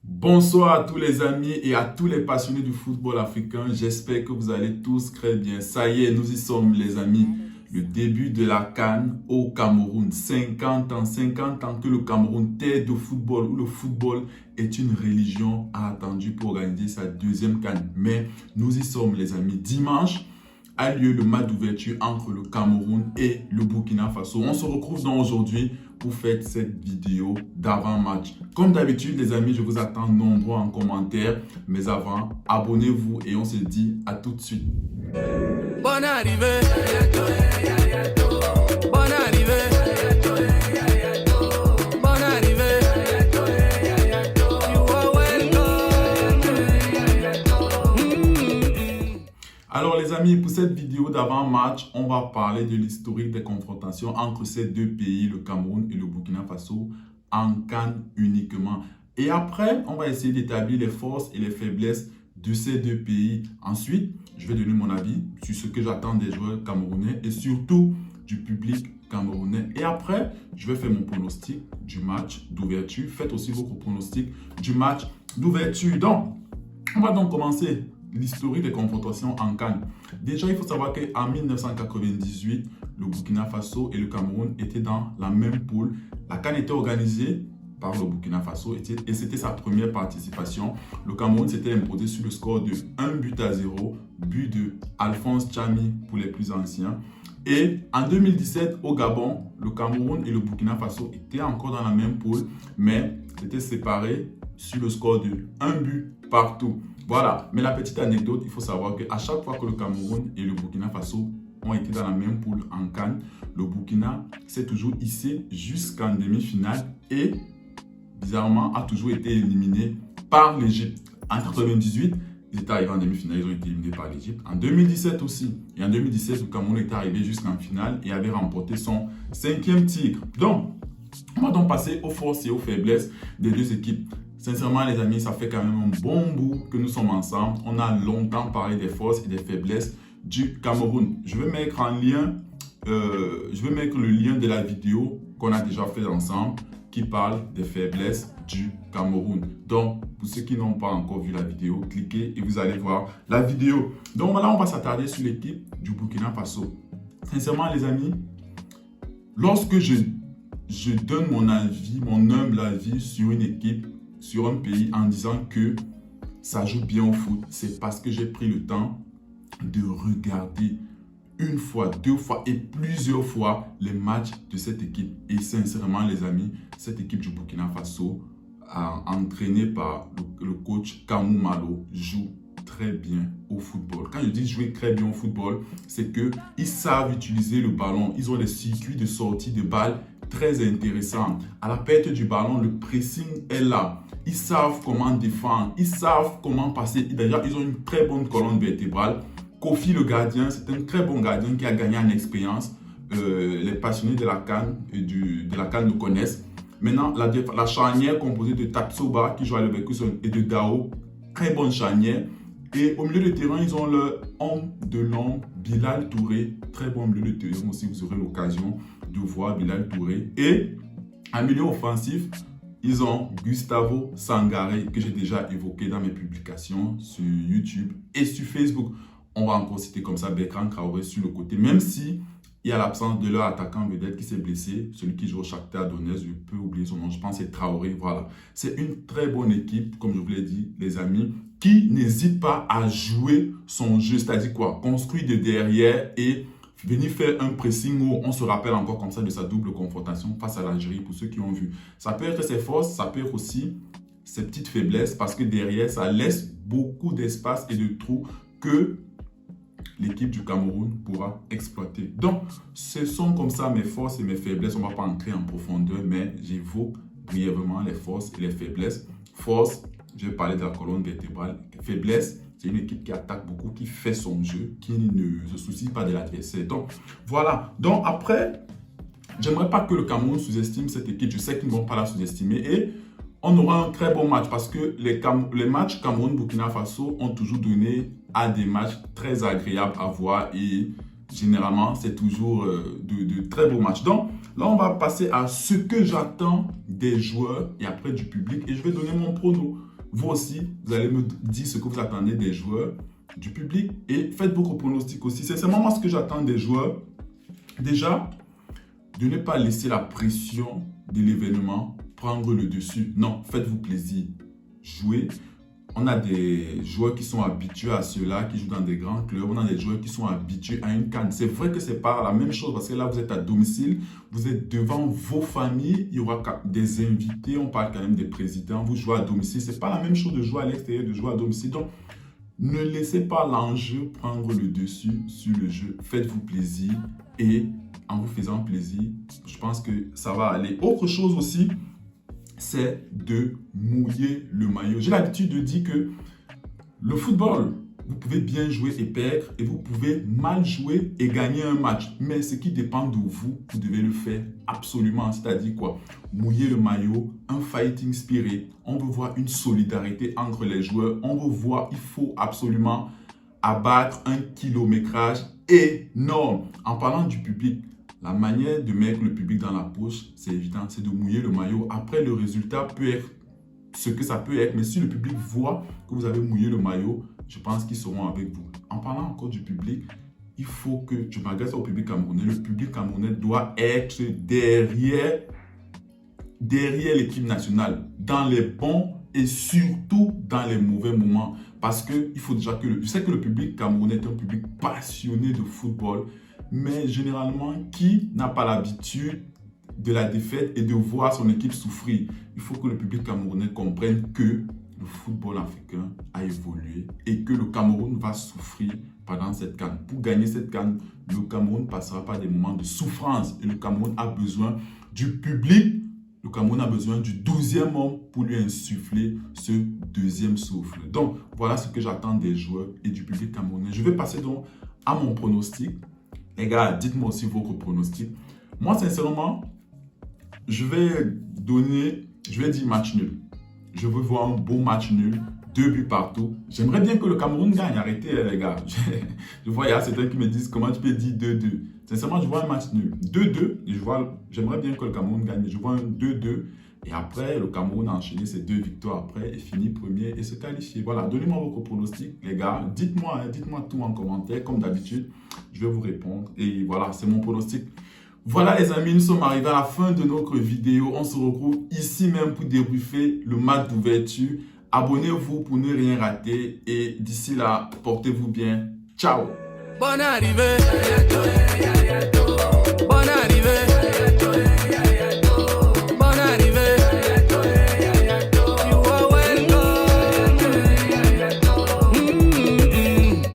Bonsoir à tous les amis et à tous les passionnés du football africain. J'espère que vous allez tous très bien. Ça y est, nous y sommes les amis. Le début de la CAN au Cameroun. 50 ans que le Cameroun tête au football, où le football est une religion attendue pour organiser sa deuxième CAN. Mais nous y sommes les amis. Dimanche a lieu le match d'ouverture entre le Cameroun et le Burkina Faso. On se retrouve donc aujourd'hui pour faire cette vidéo d'avant-match. Comme d'habitude les amis, je vous attends nombreux en commentaire. Mais avant, abonnez-vous et on se dit à tout de suite. Bonne arrivée. Bonne arrivée. Bonne arrivée. You are welcome. Alors les amis, pour cette vidéo d'avant-match, on va parler de l'historique des confrontations entre ces deux pays, le Cameroun et le Burkina Faso, en CAN uniquement. Et après, on va essayer d'établir les forces et les faiblesses de ces deux pays. Ensuite, je vais donner mon avis sur ce que j'attends des joueurs camerounais et surtout du public camerounais. Et après, je vais faire mon pronostic du match d'ouverture. Faites aussi vos pronostics du match d'ouverture. Donc, on va donc commencer l'historique des confrontations en CAN. Déjà, il faut savoir qu'en 1998, le Burkina Faso et le Cameroun étaient dans la même poule. La CAN était organisée par le Burkina Faso et c'était sa première participation. Le Cameroun s'était imposé sur le score de 1-0, but de Alphonse Tchami pour les plus anciens. Et en 2017, au Gabon, le Cameroun et le Burkina Faso étaient encore dans la même poule, mais étaient séparés sur le score de 1 but partout. Voilà, mais la petite anecdote, il faut savoir qu'à chaque fois que le Cameroun et le Burkina Faso ont été dans la même poule en CAN, le Burkina s'est toujours hissé jusqu'en demi-finale et bizarrement a toujours été éliminé par l'Égypte. En 1998, ils étaient arrivés en demi-finale, ils ont été éliminés par l'Égypte. En 2017 aussi. Et en 2017, le Cameroun est arrivé jusqu'en finale et avait remporté son 5e titre. Donc, on va donc passer aux forces et aux faiblesses des deux équipes. Sincèrement, les amis, ça fait quand même un bon bout que nous sommes ensemble. On a longtemps parlé des forces et des faiblesses du Cameroun. Je vais mettre le lien de la vidéo qu'on a déjà fait ensemble qui parle des faiblesses du Cameroun. Donc, pour ceux qui n'ont pas encore vu la vidéo, cliquez et vous allez voir la vidéo. Donc, là, on va s'attarder sur l'équipe du Burkina Faso. Sincèrement, les amis, lorsque je donne mon avis, mon humble avis sur une équipe, sur un pays en disant que ça joue bien au foot, c'est parce que j'ai pris le temps de regarder une fois, deux fois et plusieurs fois les matchs de cette équipe. Et sincèrement, les amis, cette équipe du Burkina Faso, entraînée par le coach Kamou Malo, joue très bien au football. Quand je dis jouer très bien au football, c'est qu'ils savent utiliser le ballon. Ils ont des circuits de sortie de balle très intéressants. À la perte du ballon, le pressing est là. Ils savent comment défendre. Ils savent comment passer. D'ailleurs, ils ont une très bonne colonne vertébrale. Kofi, le gardien, c'est un très bon gardien qui a gagné en expérience. Les passionnés de la CAN le connaissent. Maintenant, la charnière composée de Tatsoba qui joue à Leverkusen et de Dao, très bonne charnière. Et au milieu de terrain, ils ont le homme de l'ombre, Bilal Touré, très bon milieu de terrain aussi. Vous aurez l'occasion de voir Bilal Touré. Et en milieu offensif, ils ont Gustavo Sangaré, que j'ai déjà évoqué dans mes publications sur YouTube et sur Facebook. On va encore citer comme ça Bertrand Traoré sur le côté, même si il y a l'absence de leur attaquant vedette qui s'est blessé, celui qui joue au Shakhtar Donetsk, je peux oublier son nom, je pense que c'est Traoré, voilà. C'est une très bonne équipe, comme je vous l'ai dit, les amis, qui n'hésite pas à jouer son jeu, c'est-à-dire quoi, construire de derrière et venir faire un pressing où on se rappelle encore comme ça de sa double confrontation face à l'Algérie, pour ceux qui ont vu. Ça peut être ses forces, ça peut être aussi ses petites faiblesses, parce que derrière, ça laisse beaucoup d'espace et de trous que l'équipe du Cameroun pourra exploiter. Donc, ce sont comme ça mes forces et mes faiblesses. On ne va pas entrer en profondeur, mais j'évoque brièvement les forces et les faiblesses. Force, je vais parler de la colonne vertébrale. Faiblesse, c'est une équipe qui attaque beaucoup, qui fait son jeu, qui ne se soucie pas de l'adversaire. Donc, voilà. Donc, après, j'aimerais pas que le Cameroun sous-estime cette équipe. Je sais qu'ils ne vont pas la sous-estimer et on aura un très bon match parce que les matchs Cameroun-Burkina Faso ont toujours donné à des matchs très agréables à voir et généralement, c'est toujours de très beaux matchs. Donc, là, on va passer à ce que j'attends des joueurs et après du public et je vais donner mon prono. Vous aussi, vous allez me dire ce que vous attendez des joueurs, du public et faites vos pronostics aussi. C'est seulement moi ce que j'attends des joueurs. Déjà, de ne pas laisser la pression de l'événement prendre le dessus. Non, faites-vous plaisir. Jouez. On a des joueurs qui sont habitués à cela, qui jouent dans des grands clubs. On a des joueurs qui sont habitués à une CAN. C'est vrai que ce n'est pas la même chose parce que là, vous êtes à domicile, vous êtes devant vos familles, il y aura des invités, on parle quand même des présidents, vous jouez à domicile. Ce n'est pas la même chose de jouer à l'extérieur, de jouer à domicile. Donc, ne laissez pas l'enjeu prendre le dessus sur le jeu. Faites-vous plaisir et en vous faisant plaisir, je pense que ça va aller. Autre chose aussi, c'est de mouiller le maillot. J'ai l'habitude de dire que le football, vous pouvez bien jouer et perdre et vous pouvez mal jouer et gagner un match. Mais ce qui dépend de vous, vous devez le faire absolument. C'est-à-dire quoi? Mouiller le maillot, un fighting spirit. On veut voir une solidarité entre les joueurs. On veut voir, il faut absolument abattre un kilométrage énorme. En parlant du public, la manière de mettre le public dans la poche, c'est évident, c'est de mouiller le maillot. Après, le résultat peut être ce que ça peut être, mais si le public voit que vous avez mouillé le maillot, je pense qu'ils seront avec vous. En parlant encore du public, il faut que, je m'adresse au public camerounais, le public camerounais doit être derrière l'équipe nationale, dans les bons et surtout dans les mauvais moments. Parce qu'il faut déjà que, je sais que le public camerounais est un public passionné de football, mais généralement, qui n'a pas l'habitude de la défaite et de voir son équipe souffrir? Il faut que le public camerounais comprenne que le football africain a évolué et que le Cameroun va souffrir pendant cette CAN. Pour gagner cette CAN, le Cameroun passera par des moments de souffrance et le Cameroun a besoin du public. Le Cameroun a besoin du 12e homme pour lui insuffler ce deuxième souffle. Donc, voilà ce que j'attends des joueurs et du public camerounais. Je vais passer donc à mon pronostic. Les gars, dites-moi aussi votre pronostic. Moi, sincèrement, je vais dire match nul. Je veux voir un beau match nul, 2 buts partout. J'aimerais bien que le Cameroun gagne. Arrêtez, les gars. Je vois, il y a certains qui me disent comment tu peux dire 2-2. Sincèrement, je vois un match nul. 2-2. J'aimerais bien que le Cameroun gagne, mais je vois un 2-2. Et après, le Cameroun a enchaîné ses 2 victoires après et finit premier et se qualifier. Voilà, donnez-moi vos pronostics, les gars. Dites-moi tout en commentaire, comme d'habitude. Je vais vous répondre. Et voilà, c'est mon pronostic. Voilà les amis, nous sommes arrivés à la fin de notre vidéo. On se retrouve ici même pour débriefer le match d'ouverture. Abonnez-vous pour ne rien rater. Et d'ici là, portez-vous bien. Ciao! Bonne arrivée. Bonne arrivée.